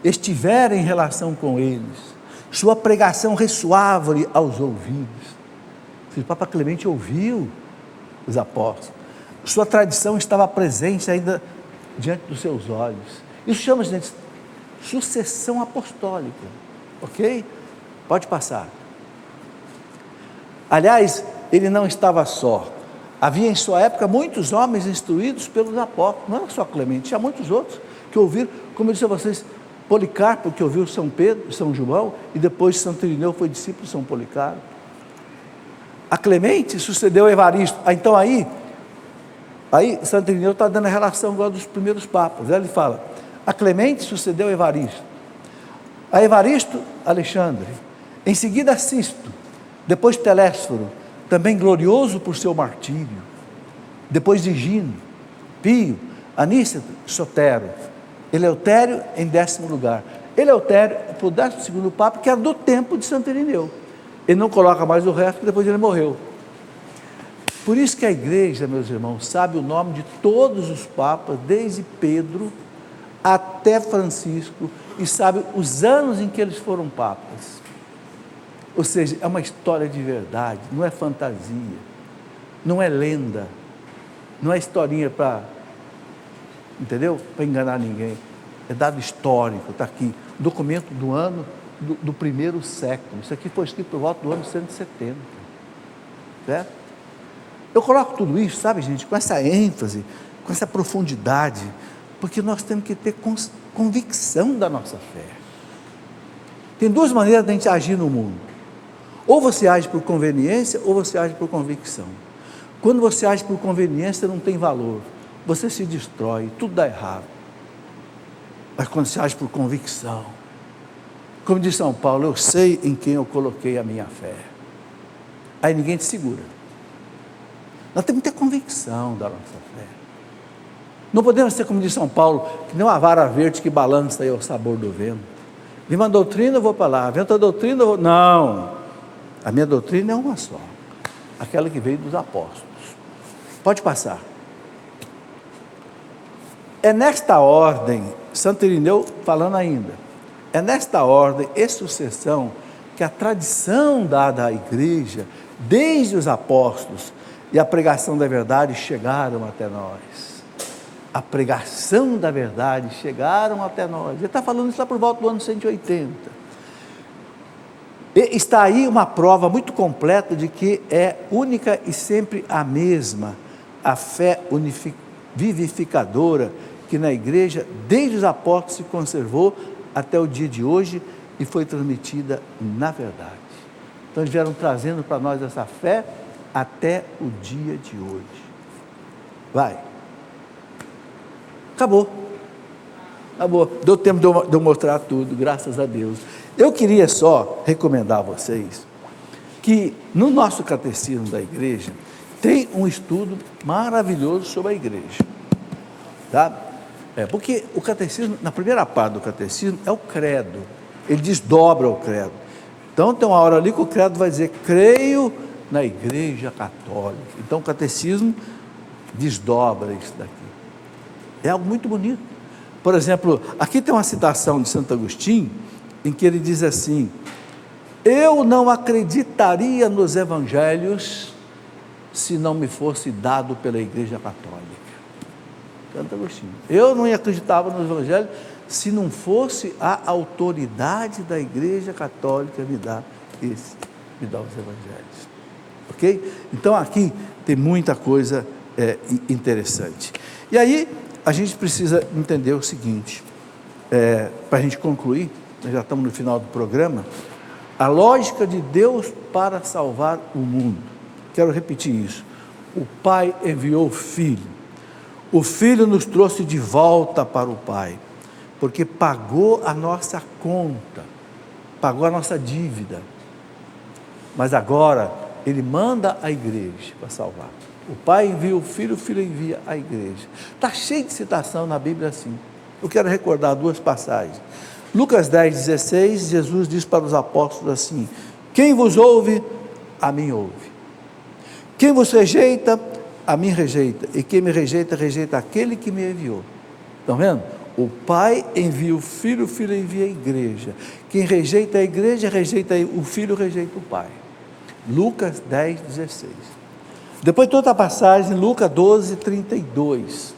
S2: estivera em relação com eles, sua pregação ressoava-lhe aos ouvidos. O Papa Clemente ouviu os apóstolos, sua tradição estava presente ainda diante dos seus olhos. Isso chama, gente, sucessão apostólica, ok? Pode passar. Aliás, ele não estava só. Havia em sua época muitos homens instruídos pelos apóstolos, não era só Clemente, tinha muitos outros que ouviram, como eu disse a vocês, Policarpo, que ouviu São Pedro, São João, e depois Santo Irineu foi discípulo de São Policarpo. A Clemente sucedeu a Evaristo. Então aí, Aí Santo Irineu está dando a relação igual dos primeiros papas. Aí ele fala, a Clemente sucedeu a Evaristo, a Evaristo, Alexandre, em seguida Sisto, depois Telésforo, também glorioso por seu martírio, depois Higino, Pio, Aníceto, Sotero, Eleutério em 10º lugar. Eleutério para o 12º Papa, que era do tempo de Santo Irineu. Ele não coloca mais o resto, porque depois ele morreu. Por isso que a igreja, meus irmãos, sabe o nome de todos os papas, desde Pedro até Francisco, e sabe os anos em que eles foram papas. Ou seja, é uma história de verdade, não é fantasia, não é lenda, não é historinha para, entendeu? Para enganar ninguém. É dado histórico, está aqui, documento do ano do primeiro século. Isso aqui foi escrito por volta do ano 170, certo? Eu coloco tudo isso, sabe, gente, com essa ênfase, com essa profundidade, porque nós temos que ter convicção da nossa fé. Tem duas maneiras de a gente agir no mundo. Ou você age por conveniência, ou você age por convicção. Quando você age por conveniência, não tem valor. Você se destrói, tudo dá errado. Mas quando você age por convicção, como diz São Paulo, eu sei em quem eu coloquei a minha fé. Aí ninguém te segura. Nós temos que ter convicção da nossa fé. Não podemos ser como diz São Paulo, que nem uma vara verde que balança aí ao sabor do vento. Vem uma doutrina, eu vou para lá. Vem outra doutrina, eu vou... Não. A minha doutrina é uma só. Aquela que veio dos apóstolos. Pode passar. É nesta ordem, Santo Irineu falando ainda, é nesta ordem e sucessão que a tradição dada à igreja, desde os apóstolos e a pregação da verdade chegaram até nós. A pregação da verdade chegaram até nós. Ele está falando isso lá por volta do ano 180. E está aí uma prova muito completa de que é única e sempre a mesma, a fé vivificadora que na igreja, desde os apóstolos, se conservou até o dia de hoje e foi transmitida na verdade. Então eles vieram trazendo para nós essa fé até o dia de hoje. Vai. Acabou. Deu tempo de eu mostrar tudo, graças a Deus. Eu queria só recomendar a vocês que no nosso catecismo da igreja tem um estudo maravilhoso sobre a igreja. Tá? Porque o catecismo, na primeira parte do catecismo, é o credo. Ele desdobra o credo. Então tem uma hora ali que o credo vai dizer, creio na igreja católica. Então o catecismo desdobra isso daqui. É algo muito bonito. Por exemplo, aqui tem uma citação de Santo Agostinho, em que ele diz assim, eu não acreditaria nos evangelhos se não me fosse dado pela igreja católica. Santo Agostinho. Eu não acreditava nos evangelhos se não fosse a autoridade da igreja católica me dar os evangelhos. Ok? Então aqui tem muita coisa interessante. E aí a gente precisa entender o seguinte, para a gente concluir, nós já estamos no final do programa, a lógica de Deus para salvar o mundo. Quero repetir isso. O Pai enviou o Filho. O Filho nos trouxe de volta para o Pai, porque pagou a nossa conta, pagou a nossa dívida. Mas agora Ele manda a igreja para salvar. O Pai envia o Filho envia a igreja. Está cheio de citação na Bíblia assim. Eu quero recordar duas passagens. Lucas 10,16, Jesus diz para os apóstolos assim, quem vos ouve, a mim ouve. Quem vos rejeita, a mim rejeita. E quem me rejeita, rejeita aquele que me enviou. Estão vendo? O Pai envia o Filho envia a igreja. Quem rejeita a igreja, rejeita o Filho, rejeita o Pai. Lucas 10,16. Depois tem outra passagem, Lucas 12,32.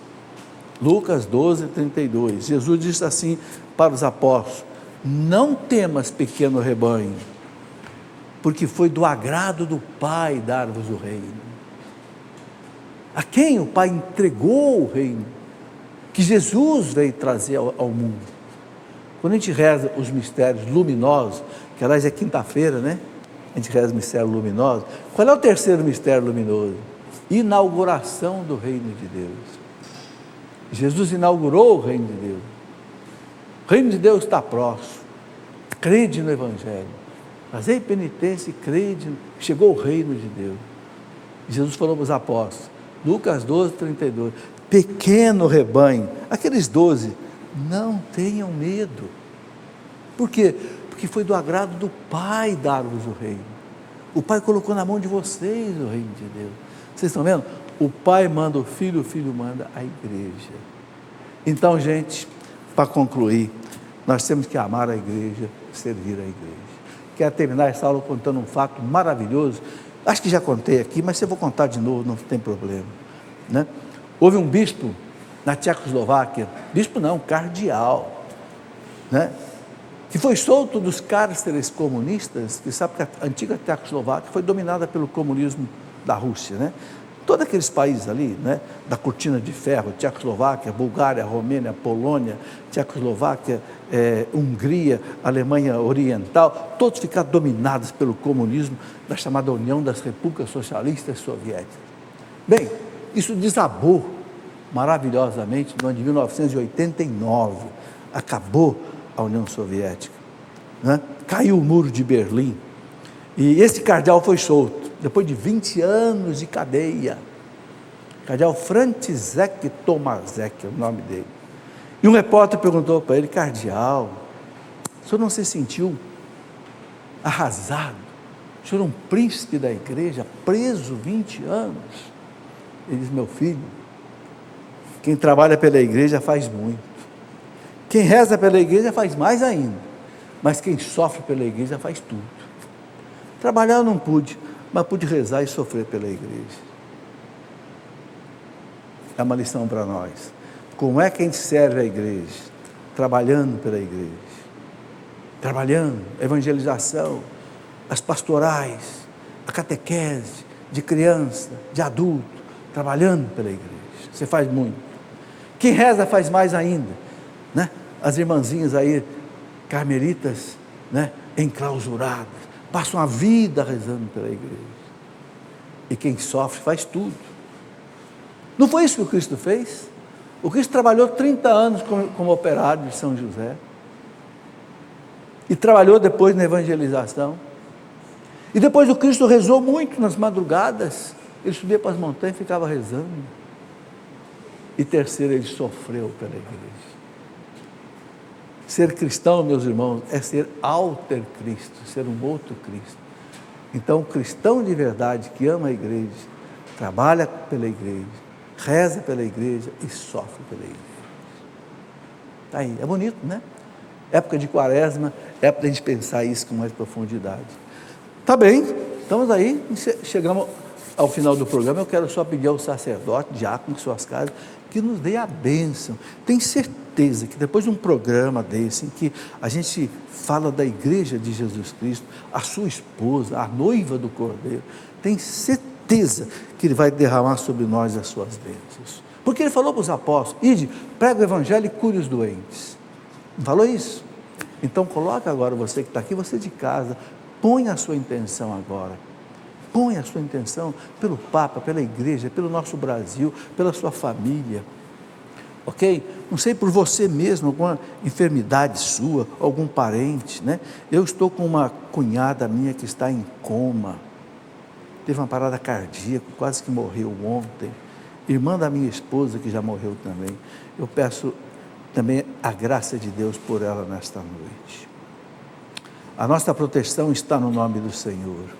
S2: Lucas 12,32. Jesus disse assim para os apóstolos, não temas, pequeno rebanho, porque foi do agrado do Pai dar-vos o reino. A quem o Pai entregou o reino, que Jesus veio trazer ao mundo. Quando a gente reza os mistérios luminosos, que aliás é quinta-feira, né? A gente reza o mistério luminoso. Qual é o terceiro mistério luminoso? inauguração do reino de Deus. Jesus inaugurou o reino de Deus. O reino de Deus está próximo. Crede no Evangelho. Fazei penitência e crede. Chegou o reino de Deus. Jesus falou para os apóstolos, Lucas 12, 32, pequeno rebanho, aqueles 12, não tenham medo. Por quê? Porque foi do agrado do Pai dar-vos o reino. O Pai colocou na mão de vocês o reino de Deus. Vocês estão vendo? O Pai manda o Filho manda a igreja. Então, gente, para concluir, nós temos que amar a igreja, servir a igreja. Quero terminar essa aula contando um fato maravilhoso. Acho que já contei aqui, mas se eu vou contar de novo, não tem problema, né? Houve um bispo na Tchecoslováquia, bispo não, cardeal, né? Que foi solto dos cárceres comunistas, que sabe que a antiga Tchecoslováquia foi dominada pelo comunismo da Rússia, né? Todos aqueles países ali, né, da cortina de ferro, Tchecoslováquia, Bulgária, Romênia, Polônia, Tchecoslováquia, Hungria, Alemanha Oriental, todos ficaram dominados pelo comunismo da chamada União das Repúblicas Socialistas Soviéticas. Bem, isso desabou maravilhosamente no ano de 1989, acabou a União Soviética, né? Caiu o muro de Berlim, e esse cardeal foi solto, depois de 20 anos de cadeia. Cardeal František Tomášek é o nome dele. E um repórter perguntou para ele, cardeal, o senhor não se sentiu arrasado? O senhor é um príncipe da igreja, preso 20 anos? Ele disse, meu filho, quem trabalha pela igreja faz muito. Quem reza pela igreja faz mais ainda. Mas quem sofre pela igreja faz tudo. Trabalhar eu não pude, mas pude rezar e sofrer pela igreja. É uma lição para nós. Como é que a gente serve a igreja? Trabalhando pela igreja. Trabalhando, evangelização, as pastorais, a catequese de criança, de adulto, trabalhando pela igreja. Você faz muito. Quem reza faz mais ainda, né? As irmãzinhas aí, carmelitas, né, enclausuradas, passam a vida rezando pela igreja. E quem sofre faz tudo. Não foi isso que o Cristo fez? O Cristo trabalhou 30 anos como operário de São José. E trabalhou depois na evangelização. E depois o Cristo rezou muito nas madrugadas. Ele subia para as montanhas e ficava rezando. E terceiro, ele sofreu pela igreja. Ser cristão, meus irmãos, é ser alter Cristo, ser um outro Cristo. Então, o cristão de verdade que ama a igreja, trabalha pela igreja, reza pela igreja e sofre pela igreja. Está aí, é bonito, né? Época de quaresma, época de a gente pensar isso com mais profundidade. Tá bem, estamos aí, chegamos ao final do programa. Eu quero só pedir ao sacerdote, diácono de suas casas, que nos dê a bênção. Tenho certeza que depois de um programa desse, em que a gente fala da igreja de Jesus Cristo, a sua esposa, a noiva do Cordeiro, tem certeza que Ele vai derramar sobre nós as suas bênçãos. Porque Ele falou para os apóstolos, ide, prega o evangelho e cure os doentes. Não falou isso? Então coloca agora, você que está aqui, você de casa, põe a sua intenção agora. Põe a sua intenção pelo Papa, pela igreja, pelo nosso Brasil, pela sua família, ok? Não sei, por você mesmo, alguma enfermidade sua, algum parente, né? Eu estou com uma cunhada minha que está em coma, teve uma parada cardíaca, quase que morreu ontem, irmã da minha esposa que já morreu também. Eu peço também a graça de Deus por ela nesta noite. A nossa proteção está no nome do Senhor.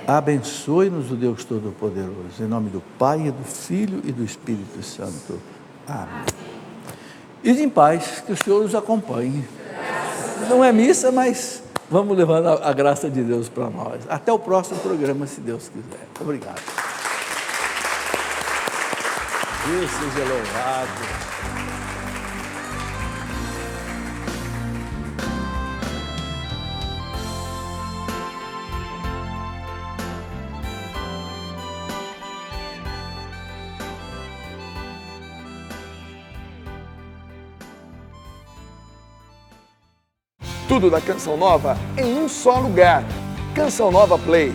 S2: Abençoe-nos o Deus Todo-Poderoso, em nome do Pai, e do Filho e do Espírito Santo. Amém. Ide em paz, que o Senhor os acompanhe. Não é missa, mas vamos levando a graça de Deus para nós. Até o próximo programa, se Deus quiser. Obrigado. Deus seja louvado.
S1: Tudo da Canção Nova em um só lugar. Canção Nova Play.